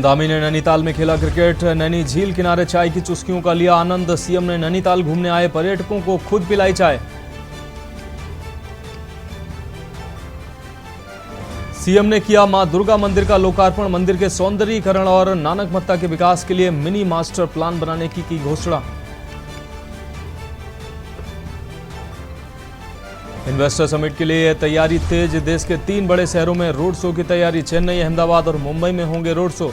धामी ने नैनीताल में खेला क्रिकेट। नैनी झील किनारे चाय की चुस्कियों का लिया आनंद। सीएम ने नैनीताल घूमने आए पर्यटकों को खुद पिलाई चाय। सीएम ने किया मां दुर्गा मंदिर का लोकार्पण। मंदिर के सौंदर्यीकरण और नानकमत्ता के विकास के लिए मिनी मास्टर प्लान बनाने की घोषणा। इन्वेस्टर समिट के लिए तैयारी तेज। देश के 3 बड़े शहरों में रोड शो की तैयारी। चेन्नई, अहमदाबाद और मुंबई में होंगे रोड शो।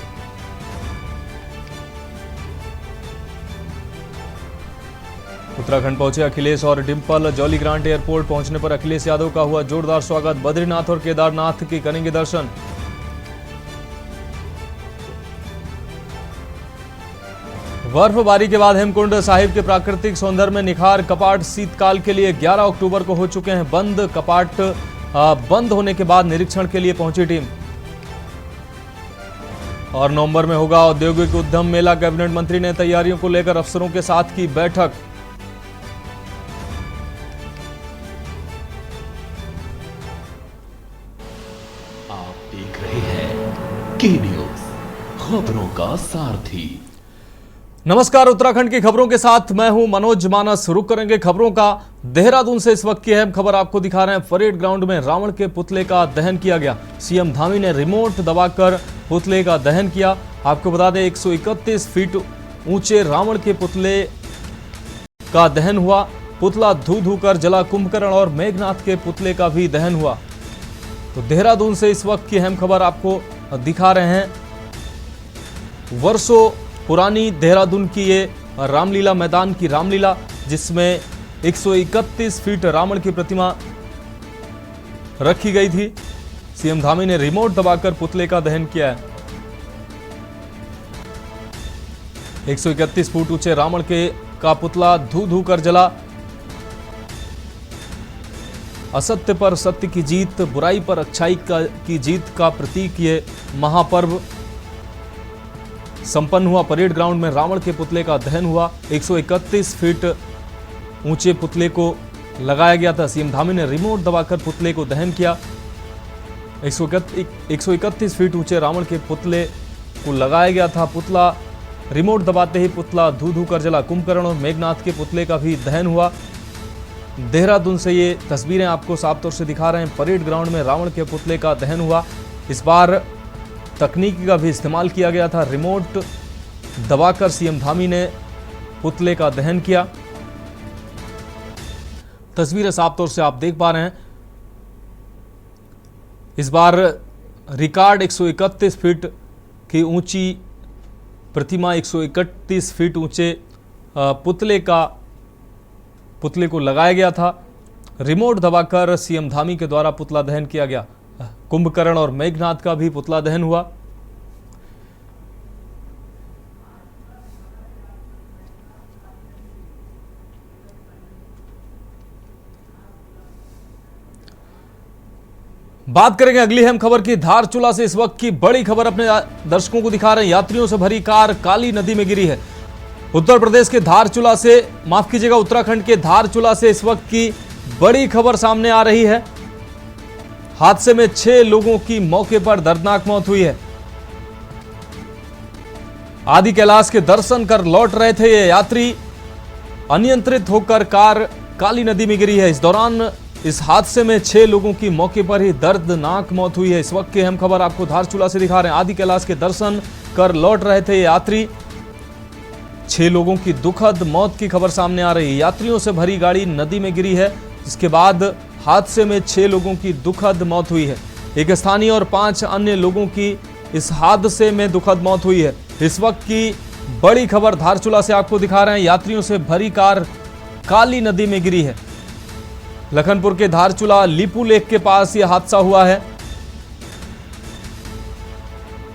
उत्तराखंड पहुंचे अखिलेश और डिंपल। जॉली ग्रांट एयरपोर्ट पहुंचने पर अखिलेश यादव का हुआ जोरदार स्वागत। बद्रीनाथ और केदारनाथ की करेंगे दर्शन। बर्फबारी के बाद हेमकुंड साहिब के प्राकृतिक सौंदर्य में निखार। कपाट शीतकाल के लिए 11 अक्टूबर को हो चुके हैं बंद। कपाट बंद होने के बाद निरीक्षण के लिए पहुंची टीम। और नवंबर में होगा औद्योगिक उद्यम मेला। कैबिनेट मंत्री ने तैयारियों को लेकर अफसरों के साथ की बैठक। आप देख रहे हैं के न्यूज, खबरों का सारथी। नमस्कार, उत्तराखंड की खबरों के साथ मैं हूं मनोज मानस। रुक करेंगे खबरों का। देहरादून से इस वक्त की अहम खबर आपको दिखा रहे हैं। परेड ग्राउंड में रावण के पुतले का दहन किया गया। सीएम धामी ने रिमोट दबाकर पुतले का दहन किया। आपको बता दें 131 फीट ऊंचे रावण के पुतले का दहन हुआ। पुतला धू धू कर जला। कुंभकर्ण और मेघनाथ के पुतले का भी दहन हुआ। तो देहरादून से इस वक्त की अहम खबर आपको दिखा रहे हैं। वर्षों पुरानी देहरादून की ये रामलीला मैदान की रामलीला, जिसमें 131 फीट रावण की प्रतिमा रखी गई थी। सीएम धामी ने रिमोट दबाकर पुतले का दहन किया है। 131 फुट ऊंचे रावण का पुतला धू धू कर जला। असत्य पर सत्य की जीत, बुराई पर अच्छाई की जीत का प्रतीक ये महापर्व संपन्न हुआ। परेड ग्राउंड में रावण के पुतले का दहन हुआ। 131 फीट ऊंचे पुतले को लगाया गया था। सीएम धामी ने रिमोट दबाकर पुतले को दहन किया। 131 फीट ऊंचे रावण के पुतले को लगाया गया था। पुतला रिमोट दबाते ही पुतला धू धू कर जला। कुंभकर्ण और मेघनाथ के पुतले का भी दहन हुआ। देहरादून से ये तस्वीरें आपको साफ तौर से दिखा रहे हैं। परेड ग्राउंड में रावण के पुतले का दहन हुआ। इस बार तकनीकी का भी इस्तेमाल किया गया था। रिमोट दबाकर सीएम धामी ने पुतले का दहन किया। तस्वीरें साफ तौर से आप देख पा रहे हैं। इस बार रिकॉर्ड 131 फीट की ऊंची प्रतिमा, 131 फीट ऊंचे पुतले को लगाया गया था। रिमोट दबाकर सीएम धामी के द्वारा पुतला दहन किया गया। कुंभकर्ण और मेघनाथ का भी पुतला दहन हुआ। बात करेंगे अगली अहम खबर की। धारचूला से इस वक्त की बड़ी खबर अपने दर्शकों को दिखा रहे हैं। यात्रियों से भरी कार काली नदी में गिरी है। उत्तर प्रदेश के धारचूला से, माफ कीजिएगा, उत्तराखंड के धारचूला से इस वक्त की बड़ी खबर सामने आ रही है। हादसे में 6 लोगों की मौके पर दर्दनाक मौत हुई है। आदि कैलाश के दर्शन कर लौट रहे थे ये यात्री। अनियंत्रित होकर कार काली नदी में गिरी है। इस दौरान इस हादसे में 6 लोगों की मौके पर ही दर्दनाक मौत हुई है। इस वक्त की अहम खबर आपको धारचूला से दिखा रहे हैं। आदि कैलाश के दर्शन कर लौट रहे थे ये यात्री। 6 लोगों की दुखद मौत की खबर सामने आ रही है। यात्रियों से भरी गाड़ी नदी में गिरी है। इसके बाद हादसे में 6 लोगों की दुखद मौत हुई है। एक स्थानीय और 5 अन्य लोगों की इस हादसे में दुखद मौत हुई है। इस वक्त की बड़ी खबर धारचूला से आपको दिखा रहे हैं। यात्रियों से भरी कार काली नदी में गिरी है। लखनपुर के धारचूला लीपू लेक के पास यह हादसा हुआ है।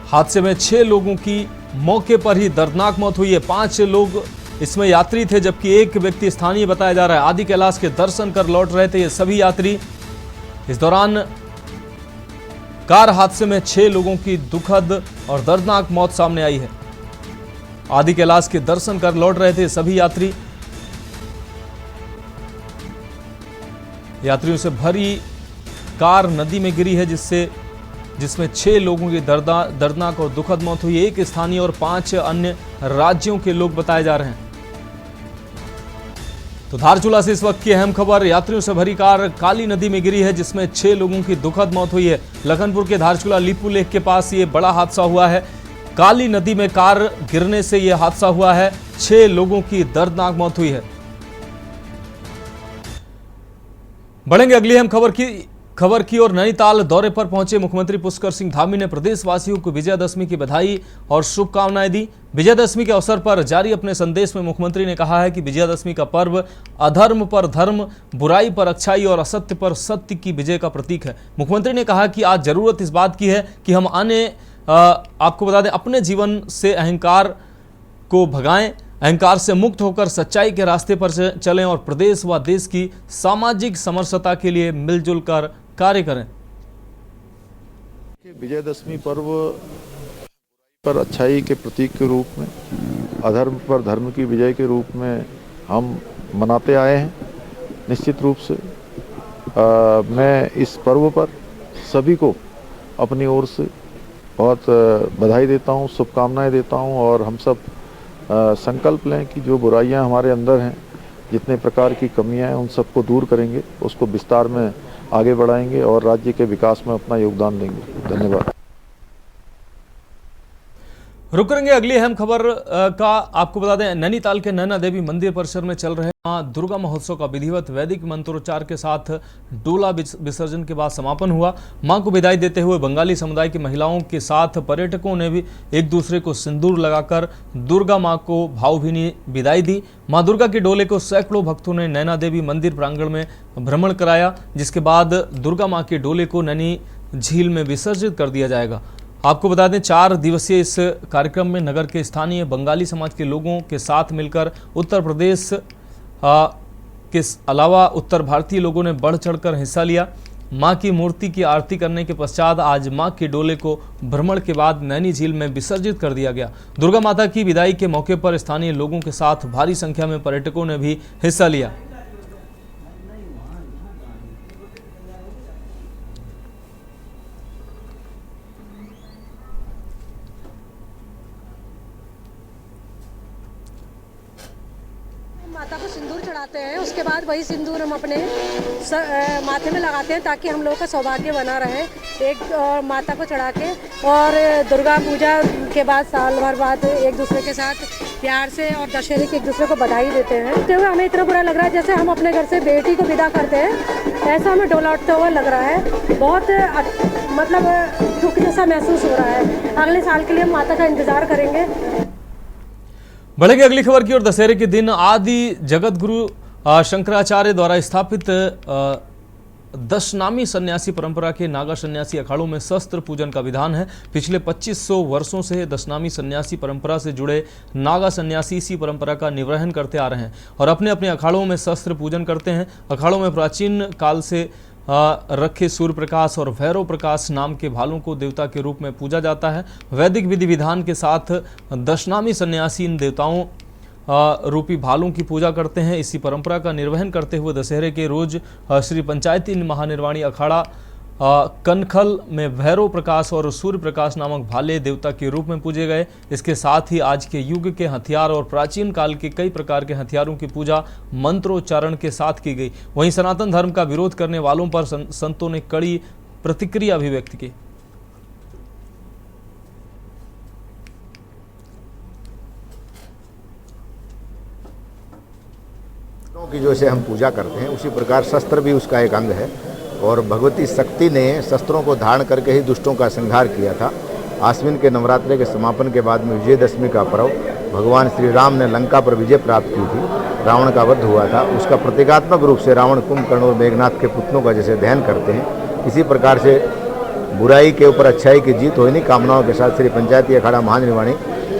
हादसे में 6 लोगों की मौके पर ही दर्दनाक मौत हुई है। 5 लोग इसमें यात्री थे, जबकि एक व्यक्ति स्थानीय बताया जा रहा है। आदि कैलाश के दर्शन कर लौट रहे थे ये सभी यात्री। इस दौरान कार हादसे में 6 लोगों की दुखद और दर्दनाक मौत सामने आई है। आदि कैलाश के दर्शन कर लौट रहे थे सभी यात्री। यात्रियों से भरी कार नदी में गिरी है, जिससे जिसमें 6 लोगों की दर्दनाक और दुखद मौत हुई। एक स्थानीय और 5 अन्य राज्यों के लोग बताए जा रहे हैं। तो धारचूला से इस वक्त की अहम खबर, यात्रियों से भरी कार काली नदी में गिरी है, जिसमें 6 लोगों की दुखद मौत हुई है। लखनपुर के धारचूला लिपू लेक के पास ये बड़ा हादसा हुआ है। काली नदी में कार गिरने से यह हादसा हुआ है। 6 लोगों की दर्दनाक मौत हुई है। बढ़ेंगे अगली अहम खबर की और नैनीताल दौरे पर पहुंचे मुख्यमंत्री पुष्कर सिंह धामी ने प्रदेशवासियों को विजयादशमी की बधाई और शुभकामनाएं दी। विजयादशमी के अवसर पर जारी अपने संदेश में मुख्यमंत्री ने कहा है कि विजयादशमी का पर्व अधर्म पर धर्म, बुराई पर अच्छाई और असत्य पर सत्य की विजय का प्रतीक है। मुख्यमंत्री ने कहा कि आज जरूरत इस बात की है कि हम आपको बता दें, अपने जीवन से अहंकार को भगाएं, अहंकार से मुक्त होकर सच्चाई के रास्ते पर चलें और प्रदेश व देश की सामाजिक समरसता के लिए मिलजुल कर कार्य करें। विजयदशमी पर्व पर अच्छाई के प्रतीक के रूप में, अधर्म पर धर्म की विजय के रूप में हम मनाते आए हैं। निश्चित रूप से मैं इस पर्व पर सभी को अपनी ओर से बहुत बधाई देता हूं, शुभकामनाएं देता हूं और हम सब संकल्प लें कि जो बुराइयां हमारे अंदर हैं, जितने प्रकार की कमियां हैं, उन सबको दूर करेंगे, उसको विस्तार में आगे बढ़ाएंगे और राज्य के विकास में अपना योगदान देंगे। धन्यवाद। रुक करेंगे अगली अहम खबर का। आपको बता दें, नैनीताल के नैना देवी मंदिर परिसर में चल रहे मां दुर्गा महोत्सव का विधिवत वैदिक मंत्रोच्चार के साथ डोला विसर्जन के बाद समापन हुआ। मां को विदाई देते हुए बंगाली समुदाय की महिलाओं के साथ पर्यटकों ने भी एक दूसरे को सिंदूर लगाकर दुर्गा मां को भावभीनी विदाई दी। मां दुर्गा के डोले को सैकड़ों भक्तों ने नैना देवी मंदिर प्रांगण में भ्रमण कराया, जिसके बाद दुर्गा मां के डोले को नैनी झील में विसर्जित कर दिया जाएगा। आपको बता दें, 4 दिवसीय इस कार्यक्रम में नगर के स्थानीय बंगाली समाज के लोगों के साथ मिलकर उत्तर प्रदेश के अलावा उत्तर भारतीय लोगों ने बढ़ चढ़कर हिस्सा लिया। मां की मूर्ति की आरती करने के पश्चात आज मां के डोले को भ्रमण के बाद नैनी झील में विसर्जित कर दिया गया। दुर्गा माता की विदाई के मौके पर स्थानीय लोगों के साथ भारी संख्या में पर्यटकों ने भी हिस्सा लिया। माता को सिंदूर चढ़ाते हैं, उसके बाद वही सिंदूर हम अपने माथे में लगाते हैं ताकि हम लोग का सौभाग्य बना रहे। एक माता को चढ़ा के और दुर्गा पूजा के बाद साल भर बाद एक दूसरे के साथ प्यार से और दशहरे की एक दूसरे को बधाई देते हैं। तो हमें इतना बुरा लग रहा है जैसे हम अपने घर से बेटी को विदा करते हैं, ऐसा हमें डोला उठता हुआ लग रहा है। बहुत मतलब दुख जैसा महसूस हो रहा है। अगले साल के लिए हम माता का इंतजार करेंगे। बढ़ेंगे अगली खबर की ओर। दशहरे के दिन आदि जगत गुरु शंकराचार्य द्वारा स्थापित दशनामी सन्यासी परंपरा के नागा सन्यासी अखाड़ों में शस्त्र पूजन का विधान है। पिछले 2500 वर्षों से दशनामी सन्यासी परंपरा से जुड़े नागा सन्यासी इसी परंपरा का निर्वहन करते आ रहे हैं और अपने अपने अखाड़ों में शस्त्र पूजन करते हैं। अखाड़ों में प्राचीन काल से रखे सूर्य प्रकाश और भैरव प्रकाश नाम के भालों को देवता के रूप में पूजा जाता है। वैदिक विधि विधान के साथ दशनामी सन्यासी इन देवताओं रूपी भालों की पूजा करते हैं। इसी परंपरा का निर्वहन करते हुए दशहरे के रोज श्री पंचायती महानिर्वाणी अखाड़ा कनखल में भैरव प्रकाश और सूर्य प्रकाश नामक भाले देवता के रूप में पूजे गए। इसके साथ ही आज के युग के हथियार और प्राचीन काल के कई प्रकार के हथियारों की पूजा मंत्रोच्चारण के साथ की गई। वहीं सनातन धर्म का विरोध करने वालों पर संतों ने कड़ी प्रतिक्रिया भी व्यक्त की। की जो से हम पूजा करते हैं उसी प्रकार शस्त्र भी उसका एक अंग है और भगवती शक्ति ने शस्त्रों को धारण करके ही दुष्टों का संहार किया था। आश्विन के नवरात्रि के समापन के बाद में विजयदशमी का पर्व भगवान श्री राम ने लंका पर विजय प्राप्त की थी, रावण का वध हुआ था। उसका प्रतीकात्मक रूप से रावण कुंभकर्ण और मेघनाथ के पुतलों का जैसे दहन करते हैं, इसी प्रकार से बुराई के ऊपर अच्छाई की जीत हो इन्हीं कामनाओं के साथ श्री पंचायती अखाड़ा महानिर्वाणी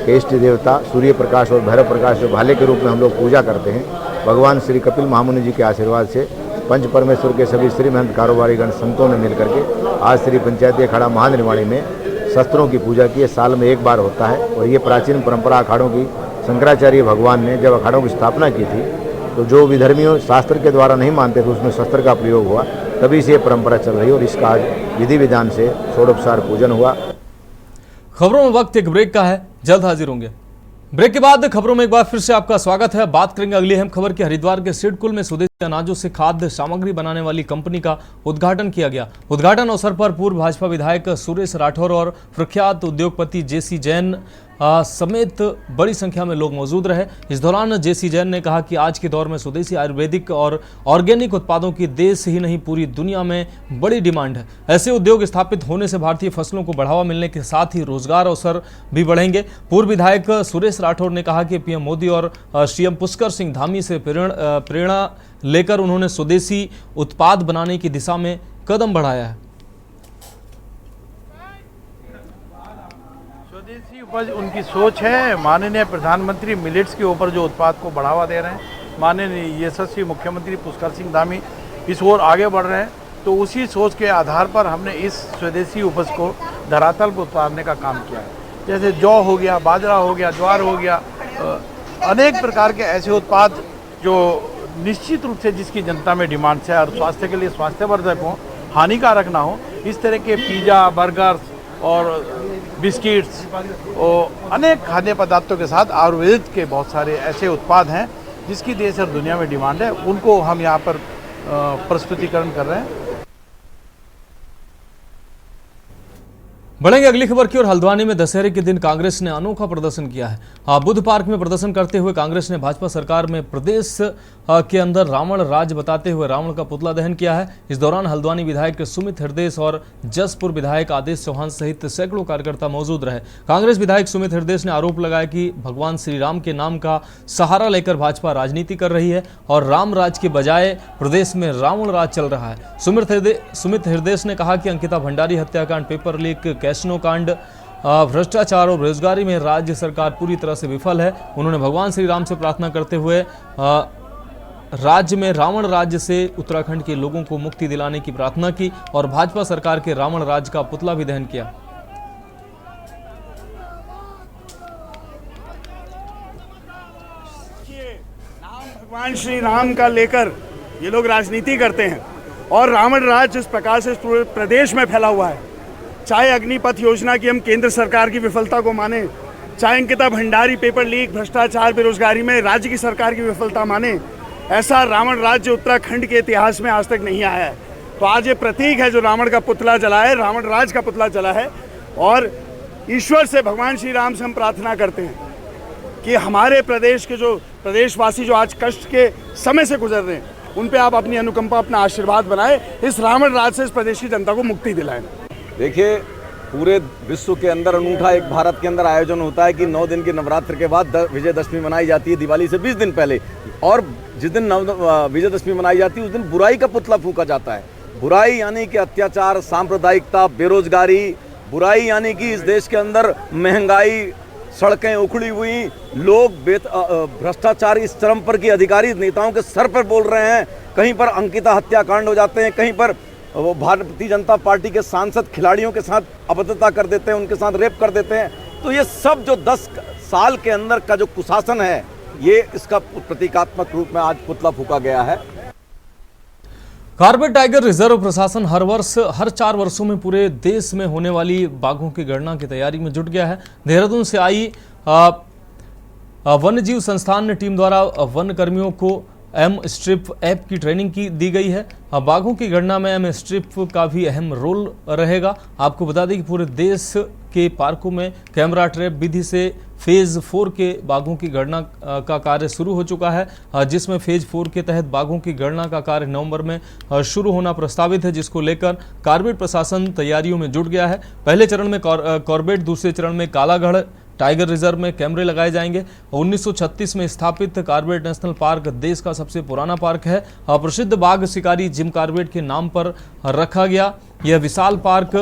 के इष्ट देवता सूर्य प्रकाश और भैरव प्रकाश जो भाले के रूप में हम लोग पूजा करते हैं। भगवान श्री कपिल महामुनि जी के आशीर्वाद से पंच परमेश्वर के सभी श्रीमंत कारोबारीगण संतों ने मिलकर के आज श्री पंचायती अखाड़ा महानिर्वाणी में शस्त्रों की पूजा की। साल में एक बार होता है और ये प्राचीन परंपरा अखाड़ों की शंकराचार्य भगवान ने जब अखाड़ों की स्थापना की थी तो जो विधर्मियों शास्त्र के द्वारा नहीं मानते थे उसमें शस्त्र का प्रयोग हुआ। तभी से ये परंपरा चल रही है और इसका आज विधि विधान से षोडोपचार पूजन हुआ। खबरों में वक्त एक ब्रेक का है, जल्द हाजिर होंगे। ब्रेक के बाद खबरों में एक बार फिर से आपका स्वागत है। बात करेंगे अगली अहम खबर की। हरिद्वार के सिडकुल में स्वदेशी अनाजों से खाद्य सामग्री बनाने वाली कंपनी का उद्घाटन किया गया। उद्घाटन अवसर पर पूर्व भाजपा विधायक सुरेश राठौर और प्रख्यात उद्योगपति जेसी जैन समेत बड़ी संख्या में लोग मौजूद रहे। इस दौरान जेसी जैन ने कहा कि आज के दौर में स्वदेशी आयुर्वेदिक और ऑर्गेनिक उत्पादों की देश ही नहीं पूरी दुनिया में बड़ी डिमांड है। ऐसे उद्योग स्थापित होने से भारतीय फसलों को बढ़ावा मिलने के साथ ही रोजगार अवसर भी बढ़ेंगे। पूर्व विधायक सुरेश राठौर ने कहा कि पीएम मोदी और सीएम पुष्कर सिंह धामी से प्रेरणा लेकर उन्होंने स्वदेशी उत्पाद बनाने की दिशा में कदम बढ़ाया है। स्वदेशी उपज उनकी सोच है। माननीय प्रधानमंत्री मिलेट्स के ऊपर जो उत्पाद को बढ़ावा दे रहे हैं, माननीय यशस्वी मुख्यमंत्री पुष्कर सिंह धामी इस ओर आगे बढ़ रहे हैं, तो उसी सोच के आधार पर हमने इस स्वदेशी उपज को धरातल पर उतारने का काम किया है। जैसे जौ हो गया, बाजरा हो गया, ज्वार हो गया, अनेक प्रकार के ऐसे उत्पाद जो निश्चित रूप से जिसकी जनता में डिमांड है और स्वास्थ्य के लिए स्वास्थ्यवर्धक हो, हानिकारक ना हो, इस तरह के पिज़्ज़ा, बर्गर और बिस्किट्स और अनेक खाद्य पदार्थों के साथ आयुर्वेद के बहुत सारे ऐसे उत्पाद हैं जिसकी देश और दुनिया में डिमांड है, उनको हम यहाँ पर प्रस्तुतिकरण कर रहे हैं। बढ़ेंगे अगली खबर की ओर। हल्द्वानी में दशहरे के दिन कांग्रेस ने अनोखा प्रदर्शन किया है। बुद्ध पार्क में प्रदर्शन करते हुए कांग्रेस ने भाजपा सरकार में प्रदेश के अंदर रावण राज बताते हुए रावण का पुतला दहन किया है। इस दौरान हल्द्वानी विधायक सुमित हृदय और जसपुर विधायक आदेश चौहान सहित सैकड़ों कार्यकर्ता मौजूद रहे। कांग्रेस विधायक सुमित हृदय ने आरोप लगाया कि भगवान श्री राम के नाम का सहारा लेकर भाजपा राजनीति कर रही है और राम राज के बजाय प्रदेश में रावण राज चल रहा है। सुमित हृदय ने कहा कि अंकिता भंडारी हत्याकांड, पेपर लीक, कैसीनो कांड, भ्रष्टाचार और बेरोजगारी में राज्य सरकार पूरी तरह से विफल है। उन्होंने भगवान श्री राम से प्रार्थना करते हुए राज्य में रावण राज्य से उत्तराखंड के लोगों को मुक्ति दिलाने की प्रार्थना की और भाजपा सरकार के रावण राज का पुतला भी दहन किया। भगवान श्री राम का लेकर ये लोग राजनीति करते हैं और रावण राज जिस प्रकार से पूरे प्रदेश में फैला हुआ है, चाहे अग्निपथ योजना की हम केंद्र सरकार की विफलता को माने, चाहे अंकिता भंडारी पेपर लीक, भ्रष्टाचार, बेरोजगारी में राज्य की सरकार की विफलता माने, ऐसा रावण राज्य उत्तराखंड के इतिहास में आज तक नहीं आया है। तो आज ये प्रतीक है जो रावण का पुतला जला है, रावण राज का पुतला जला है। और ईश्वर से, भगवान श्री राम से हम प्रार्थना करते हैं कि हमारे प्रदेश के जो प्रदेशवासी जो आज कष्ट के समय से गुजर रहे हैं, उन पे आप अपनी अनुकंपा, अपना आशीर्वाद बनाएं, इस रावण राज से इस प्रदेश की जनता को मुक्ति दिलाएं। देखिए, पूरे विश्व के अंदर अनूठा एक भारत के अंदर आयोजन होता है कि 9 दिन के नवरात्र के बाद विजयदशमी मनाई जाती है, दिवाली से 20 दिन पहले। और जिस दिन विजयदशमी मनाई जाती है उस दिन बुराई का पुतला फूंका जाता है। बुराई यानी कि अत्याचार, सांप्रदायिकता, बेरोजगारी, बुराई यानी कि इस देश के अंदर महंगाई, सड़कें उखड़ी हुई, लोग भ्रष्टाचार इस चरम पर कि अधिकारी नेताओं के सर पर बोल रहे हैं। कहीं पर अंकिता हत्याकांड हो जाते हैं, कहीं पर वो भारतीय जनता पार्टी के सांसद खिलाड़ियों के साथ अभद्रता कर देते हैं, उनके साथ रेप कर देते हैं। तो ये सब जो 10 साल के अंदर का जो कुशासन है, ये इसका प्रतीकात्मक रूप में आज पुतला फूंका गया है। कॉर्बेट टाइगर रिजर्व प्रशासन हर 4 वर्षों में पूरे देश में होने वाली बाघों की गणना की तैयारी में जुट गया है। देहरादून से आई वन्यजीव संस्थान ने टीम द्वारा वन कर्मियों को एम स्ट्रिप ऐप की ट्रेनिंग दी गई है। बाघों की गणना में एम स्ट्रिप का भी अहम रोल रहेगा। आपको बता दें कि पूरे देश के पार्कों में कैमरा ट्रैप विधि से फेज 4 के बाघों की गणना का कार्य शुरू हो चुका है, जिसमें फेज 4 के तहत बाघों की गणना का कार्य नवंबर में शुरू होना प्रस्तावित है, जिसको लेकर कॉर्बेट प्रशासन तैयारियों में जुट गया है। पहले चरण में कॉर्बेट, दूसरे चरण में कालागढ़ टाइगर रिजर्व में कैमरे लगाए जाएंगे। 1936 में स्थापित कॉर्बेट नेशनल पार्क देश का सबसे पुराना पार्क है। प्रसिद्ध बाघ शिकारी जिम कॉर्बेट के नाम पर रखा गया। यह विशाल पार्क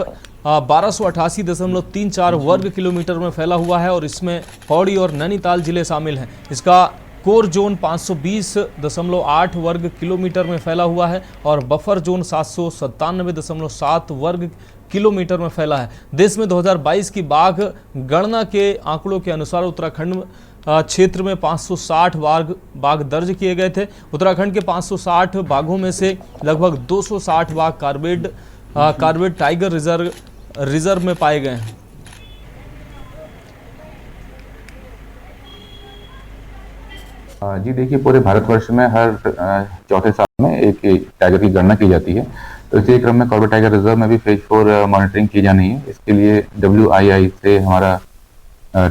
1288.34 वर्ग किलोमीटर में फैला हुआ है और इसमें पौड़ी और नैनीताल जिले शामिल हैं। इसका कोर जोन 520.8 वर्ग किलोमीटर में फैला हुआ है और बफर जोन 797.7 वर्ग किलोमीटर में फैला है। देश में 2022 की बाघ गणना के आंकड़ों के अनुसार उत्तराखंड क्षेत्र में 560 बाघ दर्ज किए गए थे। उत्तराखंड के 560 बाघों में से लगभग 260 बाघ कार्बेट टाइगर रिजर्व में पाए गए हैं। जी देखिए, पूरे भारतवर्ष में हर चौथे साल में एक टाइगर की गणना की जाती है। तो इसी क्रम में कॉर्बेट टाइगर रिजर्व में भी फेज 4 मॉनिटरिंग की जानी है। इसके लिए WII से हमारा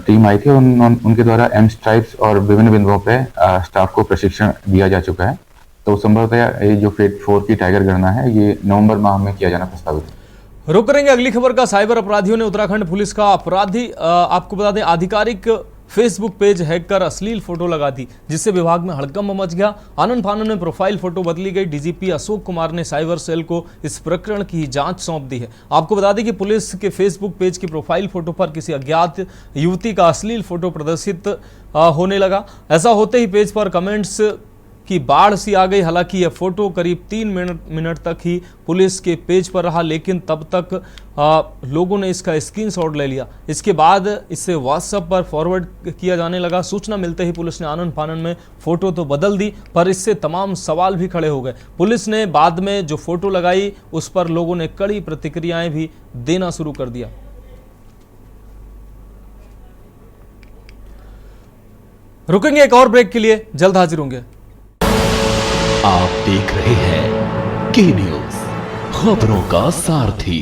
टीम आई थी। उनके द्वारा एम स्ट्राइप्स और विभिन्न बिंदुओं पे स्टाफ को प्रशिक्षण दिया जा चुका है। तो संभवतः ये जो फेज 4 की टाइगर गणना है ये नवंबर माह में किया जाना प्रस्तावित है। रुक करेंगे अगली खबर का। साइबर अपराधियों ने उत्तराखंड पुलिस का आपको बता दें आधिकारिक फेसबुक पेज हैक कर अश्लील फोटो लगा दी, जिससे विभाग में हड़कंप मच गया। आनन फानन में प्रोफाइल फोटो बदली गई। DGP अशोक कुमार ने साइबर सेल को इस प्रकरण की जांच सौंप दी है। आपको बता दें कि पुलिस के फेसबुक पेज की प्रोफाइल फोटो पर किसी अज्ञात युवती का अश्लील फोटो प्रदर्शित होने लगा। ऐसा होते ही पेज पर कमेंट्स की बाढ़ सी आ गई। हालांकि यह फोटो करीब 3 मिनट तक ही पुलिस के पेज पर रहा, लेकिन तब तक लोगों ने इसका स्क्रीनशॉट ले लिया। इसके बाद इसे व्हाट्सएप पर फॉरवर्ड किया जाने लगा। सूचना मिलते ही पुलिस ने आनन फानन में फोटो तो बदल दी, पर इससे तमाम सवाल भी खड़े हो गए। पुलिस ने बाद में जो फोटो लगाई उस पर लोगों ने कड़ी प्रतिक्रियाएं भी देना शुरू कर दिया। रुकेंगे एक और ब्रेक के लिए, जल्द हाजिर होंगे। आप देख रहे हैं के न्यूज, खबरों का सारथी।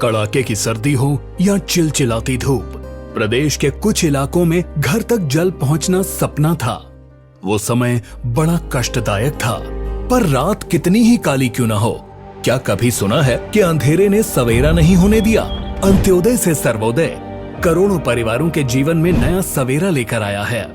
कड़ाके की सर्दी हो या चिलचिलाती धूप, प्रदेश के कुछ इलाकों में घर तक जल पहुंचना सपना था। वो समय बड़ा कष्टदायक था, पर रात कितनी ही काली क्यों न हो, क्या कभी सुना है कि अंधेरे ने सवेरा नहीं होने दिया? अंत्योदय से सर्वोदय करोड़ों परिवारों के जीवन में नया सवेरा लेकर आया है।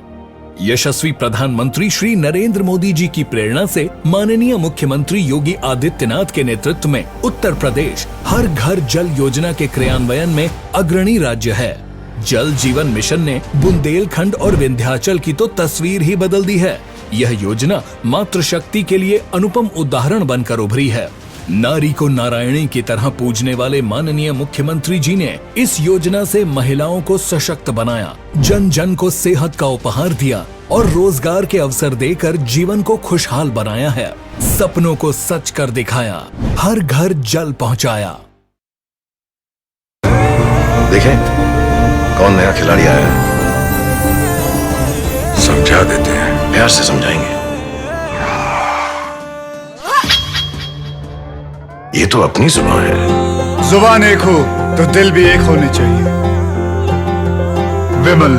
यशस्वी प्रधानमंत्री श्री नरेंद्र मोदी जी की प्रेरणा से माननीय मुख्यमंत्री योगी आदित्यनाथ के नेतृत्व में उत्तर प्रदेश हर घर जल योजना के क्रियान्वयन में अग्रणी राज्य है। जल जीवन मिशन ने बुंदेलखंड और विंध्याचल की तो तस्वीर ही बदल दी है। यह योजना मातृशक्ति के लिए अनुपम उदाहरण बनकर उभरी है। नारी को नारायणी की तरह पूजने वाले माननीय मुख्यमंत्री जी ने इस योजना से महिलाओं को सशक्त बनाया, जन जन को सेहत का उपहार दिया और रोजगार के अवसर देकर जीवन को खुशहाल बनाया है। सपनों को सच कर दिखाया, हर घर जल पहुंचाया। देखें कौन नया खिलाड़ी आया है, समझा देते हैं, प्यार से समझाएंगे। ये तो अपनी जुबान है। जुबान एक हो तो दिल भी एक होने चाहिए। विमल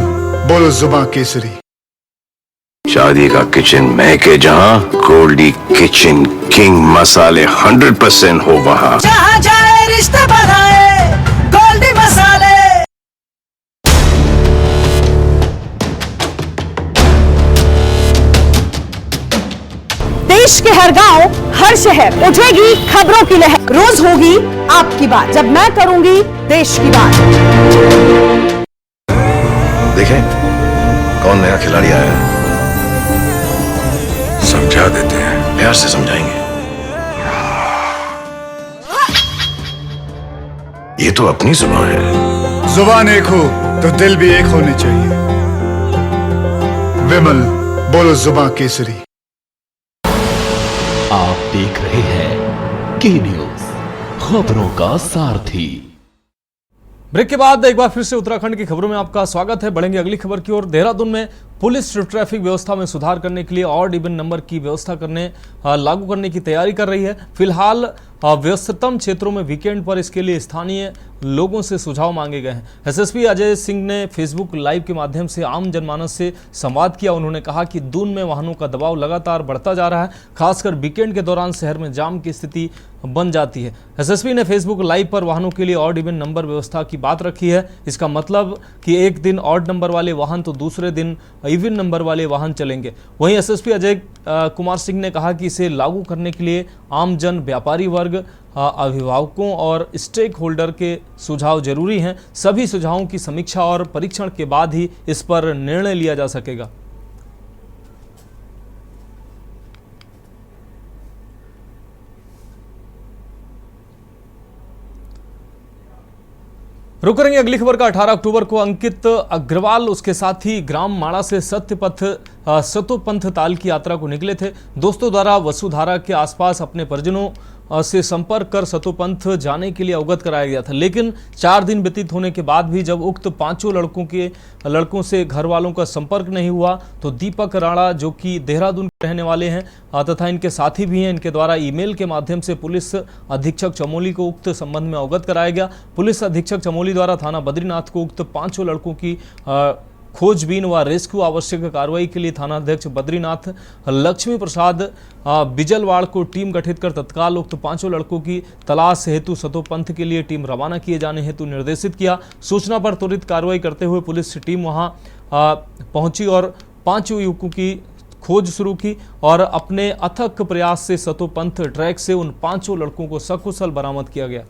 बोलो जुबान केसरी। शादी का किचन महके जहां, गोल्डी किचन किंग मसाले 100% हो वहां। जहां जाए रिश्ते बनाए गोल्डी मसाले। देश के हर गांव, हर शहर उठेगी खबरों की लहर। रोज होगी आपकी बात, जब मैं करूंगी देश की बात। देखें कौन नया खिलाड़ी आया है, समझा देते हैं, प्यार से समझाएंगे। ये तो अपनी जुबान है। जुबान एक हो तो दिल भी एक होने चाहिए। विमल बोलो जुबान केसरी। आप देख रहे हैं के न्यूज, खबरों का सारथी। ब्रेक के बाद एक बार फिर से उत्तराखंड की खबरों में आपका स्वागत है। बढ़ेंगे अगली खबर की ओर। देहरादून में पुलिस ट्रैफिक व्यवस्था में सुधार करने के लिए ऑड इवन नंबर की व्यवस्था लागू करने की तैयारी कर रही है। फिलहाल व्यस्ततम क्षेत्रों में वीकेंड पर इसके लिए स्थानीय लोगों से सुझाव मांगे गए हैं। एसएसपी अजय सिंह ने फेसबुक लाइव के माध्यम से आम जनमानस से संवाद किया। उन्होंने कहा कि दून में वाहनों का दबाव लगातार बढ़ता जा रहा है, खासकर वीकेंड के दौरान शहर में जाम की स्थिति बन जाती है। एसएसपी ने फेसबुक लाइव पर वाहनों के लिए ऑड इवन नंबर व्यवस्था की बात रखी है। इसका मतलब कि एक दिन ऑड नंबर वाले वाहन तो दूसरे दिन इवन नंबर वाले वाहन चलेंगे। वहीं एसएसपी अजय कुमार सिंह ने कहा कि इसे लागू करने के लिए आमजन, व्यापारी वर्ग, अभिभावकों और स्टेक होल्डर के सुझाव जरूरी हैं। सभी सुझावों की समीक्षा और परीक्षण के बाद ही इस पर निर्णय लिया जा सकेगा। रुक करेंगे अगली खबर का। 18 अक्टूबर को अंकित अग्रवाल उसके साथी ग्राम माड़ा से सतोपंथ ताल की यात्रा को निकले थे। दोस्तों द्वारा वसुधारा के आसपास अपने परिजनों से संपर्क कर सतोपंथ जाने के लिए अवगत कराया गया था, लेकिन 4 दिन व्यतीत होने के बाद भी जब उक्त 5 लड़कों से घर वालों का संपर्क नहीं हुआ तो दीपक राणा, जो कि देहरादून के रहने वाले हैं तथा इनके साथी भी हैं, इनके द्वारा ईमेल के माध्यम से पुलिस अधीक्षक चमोली को उक्त संबंध में अवगत कराया गया। पुलिस अधीक्षक चमोली द्वारा थाना बद्रीनाथ को उक्त 5 लड़कों की खोजबीन व रेस्क्यू आवश्यक कार्रवाई के लिए थाना अध्यक्ष बद्रीनाथ लक्ष्मी प्रसाद बिजलवाड़ को टीम गठित कर तत्काल उक्त 5 लड़कों की तलाश हेतु सतोपंथ के लिए टीम रवाना किए जाने हेतु निर्देशित किया। सूचना पर त्वरित कार्रवाई करते हुए पुलिस टीम वहां पहुंची और 5 युवकों की खोज शुरू की और अपने अथक प्रयास से सतोपंथ ट्रैक से उन 5 लड़कों को सकुशल बरामद किया गया।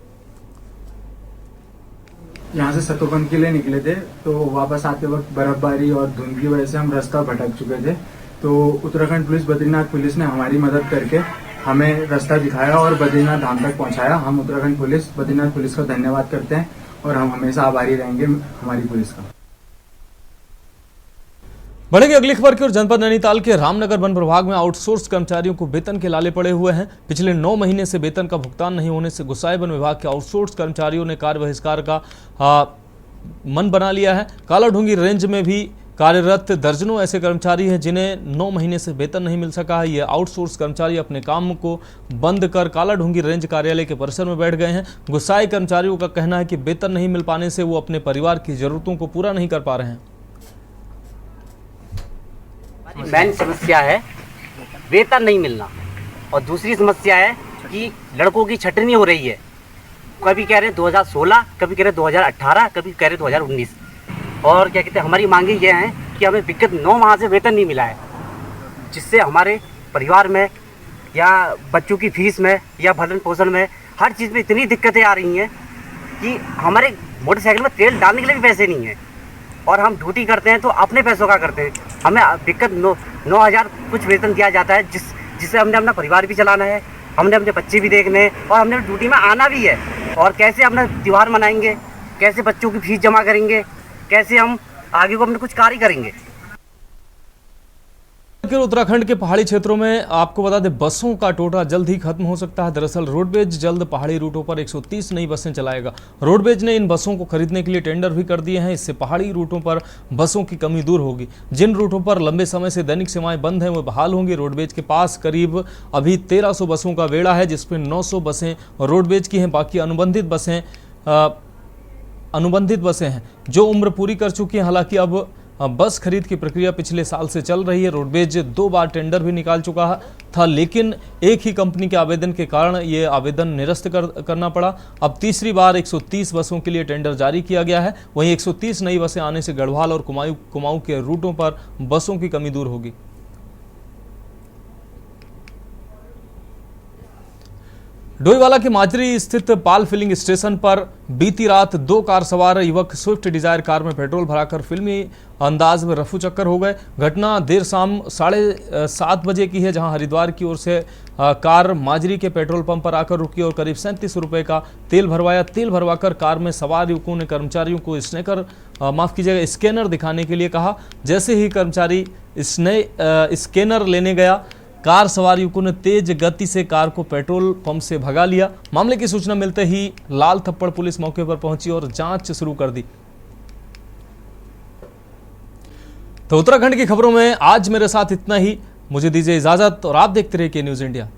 यहाँ से सतोपंथ के लिए निकले थे, तो वापस आते वक्त बर्फबारी और धुंध की वजह से हम रास्ता भटक चुके थे। तो उत्तराखंड पुलिस, बद्रीनाथ पुलिस ने हमारी मदद करके हमें रास्ता दिखाया और बद्रीनाथ धाम तक पहुँचाया। हम उत्तराखंड पुलिस, बद्रीनाथ पुलिस का धन्यवाद करते हैं और हम हमेशा आभारी रहेंगे हमारी पुलिस का। बढ़ेगी अगली खबर की ओर। जनपद नैनीताल के रामनगर वन प्रभाग में आउटसोर्स कर्मचारियों को वेतन के लाले पड़े हुए हैं। पिछले 9 महीने से वेतन का भुगतान नहीं होने से गुस्साए वन विभाग के आउटसोर्स कर्मचारियों ने कार्य बहिष्कार का मन बना लिया है। कालाढूंगी रेंज में भी कार्यरत दर्जनों ऐसे कर्मचारी हैं जिन्हें 9 महीने से वेतन नहीं मिल सका है। ये आउटसोर्स कर्मचारी अपने काम को बंद कर कालाढूंगी रेंज कार्यालय के परिसर में बैठ गए हैं। गुस्साए कर्मचारियों का कहना है कि वेतन नहीं मिल पाने से वो अपने परिवार की जरूरतों को पूरा नहीं कर पा रहे हैं। मेन समस्या है वेतन नहीं मिलना, और दूसरी समस्या है कि लड़कों की छटनी हो रही है। कभी कह रहे 2016, कभी कह रहे 2018, कभी कह रहे 2019। और क्या कहते हैं, हमारी मांगे ये हैं कि हमें विगत 9 माह से वेतन नहीं मिला है, जिससे हमारे परिवार में या बच्चों की फीस में या भरण पोषण में हर चीज़ में इतनी दिक्कतें आ रही हैं कि हमारे मोटरसाइकिल में तेल डालने के लिए भी पैसे नहीं हैं, और हम ड्यूटी करते हैं तो अपने पैसों का करते हैं। हमें दिक्कत 9,000 कुछ वेतन दिया जाता है, जिससे हमने अपना परिवार भी चलाना है, हमने अपने बच्चे भी देखने हैं और हमने ड्यूटी में आना भी है। और कैसे अपना त्यौहार मनाएंगे, कैसे बच्चों की फीस जमा करेंगे, कैसे हम आगे को अपने कुछ कार्य करेंगे। उत्तराखंड के पहाड़ी क्षेत्रों में आपको बता दें बसों का टोटा जल्द ही खत्म हो सकता है। दरअसल रोडवेज जल्द पहाड़ी रूटों पर 130 नई बसें चलाएगा। रोडवेज ने इन बसों को खरीदने के लिए टेंडर भी कर दिए हैं। इससे पहाड़ी रूटों पर बसों की कमी दूर होगी। जिन रूटों पर लंबे समय से दैनिक सेवाएं बंद हैं वो बहाल होंगी। रोडवेज के पास करीब अभी 1300 बसों का बेड़ा है, जिसमें 900 बसें रोडवेज की हैं। बाकी अनुबंधित बसें हैं जो उम्र पूरी कर चुकी हैं। हालांकि अब बस खरीद की प्रक्रिया पिछले साल से चल रही है। रोडवेज 2 बार टेंडर भी निकाल चुका था, लेकिन एक ही कंपनी के आवेदन के कारण ये आवेदन निरस्त करना पड़ा। अब तीसरी बार 130 बसों के लिए टेंडर जारी किया गया है। वहीं 130 नई बसें आने से गढ़वाल और कुमाऊं के रूटों पर बसों की कमी दूर होगी। डोईवाला के माजरी स्थित पाल फिलिंग स्टेशन पर बीती रात 2 कार सवार युवक स्विफ्ट डिजायर कार में पेट्रोल भराकर फिल्मी अंदाज में रफू चक्कर हो गए। घटना देर शाम 7:30 बजे की है, जहां हरिद्वार की ओर से कार माजरी के पेट्रोल पंप पर आकर रुकी और करीब 37 रुपए का तेल भरवाया। तेल भरवाकर कार में सवार युवकों ने कर्मचारियों को स्कैनर दिखाने के लिए कहा। जैसे ही कर्मचारी स्कैनर लेने गया, कार सवार युवकों ने तेज गति से कार को पेट्रोल पंप से भगा लिया। मामले की सूचना मिलते ही लाल थप्पड़ पुलिस मौके पर पहुंची और जांच शुरू कर दी। तो उत्तराखंड की खबरों में आज मेरे साथ इतना ही। मुझे दीजिए इजाजत और आप देखते रहिए के न्यूज़ इंडिया।